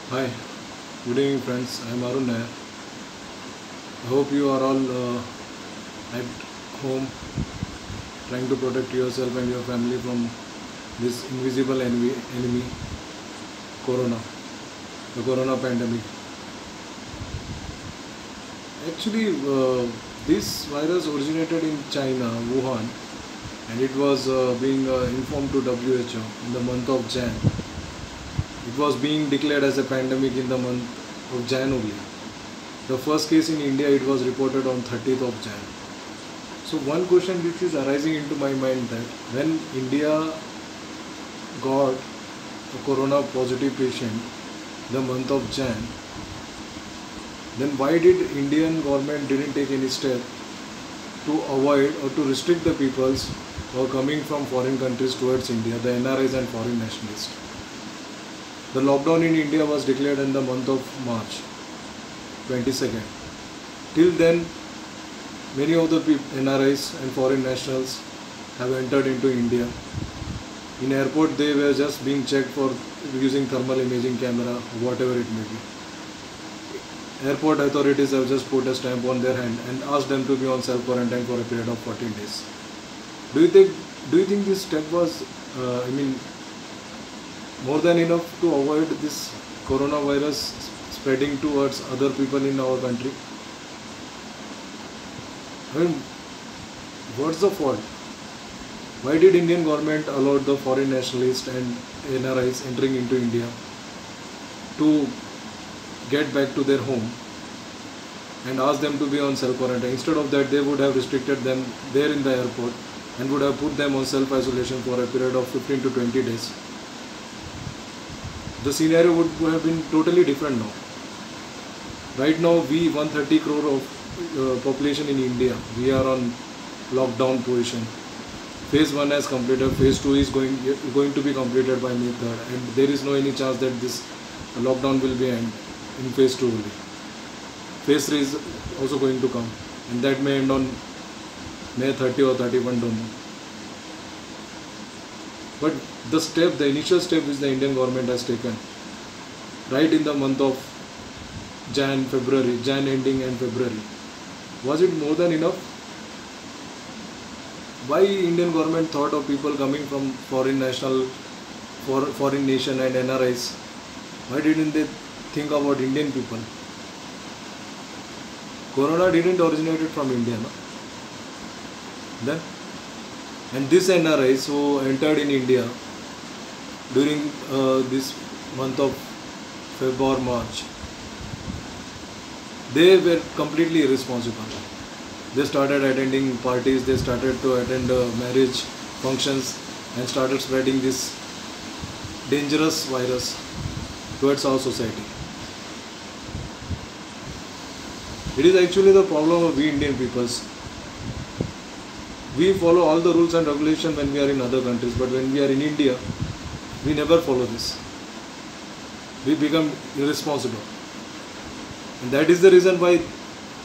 Hi, good evening friends. I am Arun Nair. I hope you are all at home trying to protect yourself and your family from this invisible enemy Corona, the Corona pandemic. Actually, this virus originated in China, Wuhan, and it was being informed to WHO in the month of Jan. It was being declared as a pandemic in the month of Jan only. The first case in India, it was reported on 30th of Jan. So one question which is arising into my mind that when India got a corona positive patient the month of Jan, then why did Indian government didn't take any step to avoid or to restrict the peoples who are coming from foreign countries towards India, the NRIs and foreign nationalists? The lockdown in India was declared in the month of March 22nd. Till then, many of the NRIs and foreign nationals have entered into India. In airport, they were just being checked for using thermal imaging camera, whatever it may be. Airport authorities have just put a stamp on their hand and asked them to be on self-quarantine for a period of 14 days. Do you think this step was, more than enough to avoid this coronavirus spreading towards other people in our country? I mean, what's the fault? Why did Indian government allow the foreign nationalists and NRIs entering into India to get back to their home and ask them to be on self-quarantine? Instead of that, they would have restricted them there in the airport and would have put them on self-isolation for a period of 15 to 20 days. The scenario would have been totally different now. Right now, we 130 crore of population in India, we are on lockdown position. Phase 1 has completed, phase 2 is going to be completed by May 3rd, and there is no any chance that this lockdown will be end in phase 2 only. Phase 3 is also going to come, and that may end on May 30 or 31, don't know. But the initial step which the Indian government has taken, right in the month of Jan ending and February, was it more than enough? Why Indian government thought of people coming from foreign nation and NRIs? Why didn't they think about Indian people? Corona didn't originate from India, no? Then, and this NRIs who entered in India during this month of February or March, they were completely irresponsible. They started attending parties, they started to attend marriage functions and started spreading this dangerous virus towards our society. It is actually the problem of we Indian peoples. We follow all the rules and regulations when we are in other countries, but when we are in India, we never follow this. We become irresponsible. And that is the reason why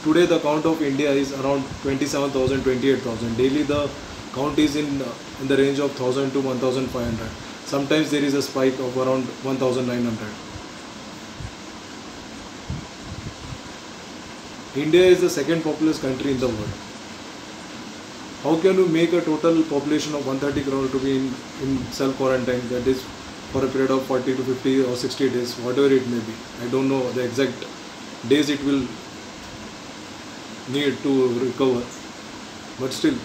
today the count of India is around 27,000, 28,000. Daily the count is in the range of 1,000 to 1,500. Sometimes there is a spike of around 1,900. India is the second populous country in the world. How can you make a total population of 130 crore to be in self-quarantine, that is for a period of 40 to 50 or 60 days, whatever it may be? I don't know the exact days it will need to recover, but still.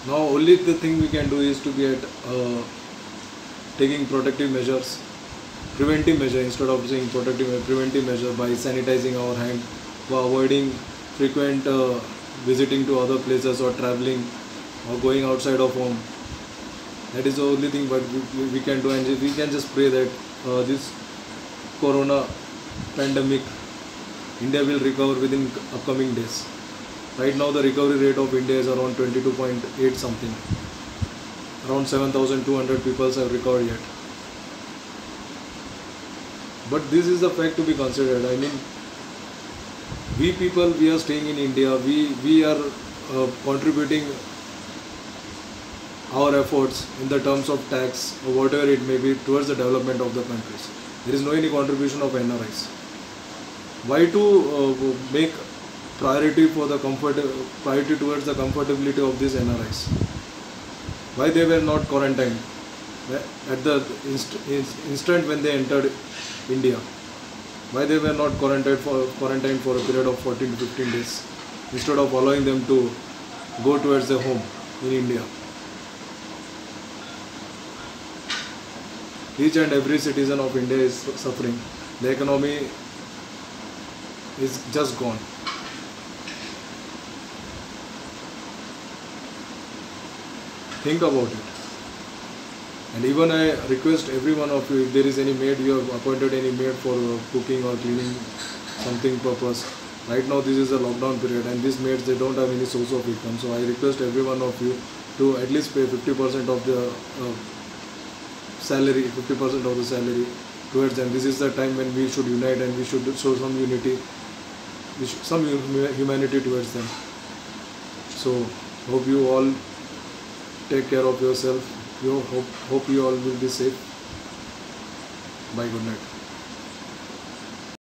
Now only the thing we can do is to be at taking protective measures, preventive measure instead of saying preventive measure by sanitizing our hand, by avoiding frequent visiting to other places or traveling or going outside of home. That is the only thing but we can do, and we can just pray that this corona pandemic, India will recover within upcoming days. Right now the recovery rate of India is around 22.8 something. Around 7,200 people have recovered yet. But this is the fact to be considered. I mean, we people, we are staying in India, we are contributing our efforts in the terms of tax or whatever it may be towards the development of the countries. There is no any contribution of NRIs. Why to make priority for the priority towards the comfortability of these NRIs? Why they were not quarantined at the instant when they entered India? Why they were not quarantined for a period of 14 to 15 days instead of allowing them to go towards their home in India? Each and every citizen of India is suffering. The economy is just gone. Think about it. And even I request every one of you, if there is any maid, you have appointed any maid for cooking or cleaning something purpose. Right now this is a lockdown period and these maids, they don't have any source of income. So I request every one of you to at least pay 50% of the salary, 50% of the salary towards them. This is the time when we should unite and we should show some unity, some humanity towards them. So hope you all take care of yourself. Hope you all will be safe. Bye, good night.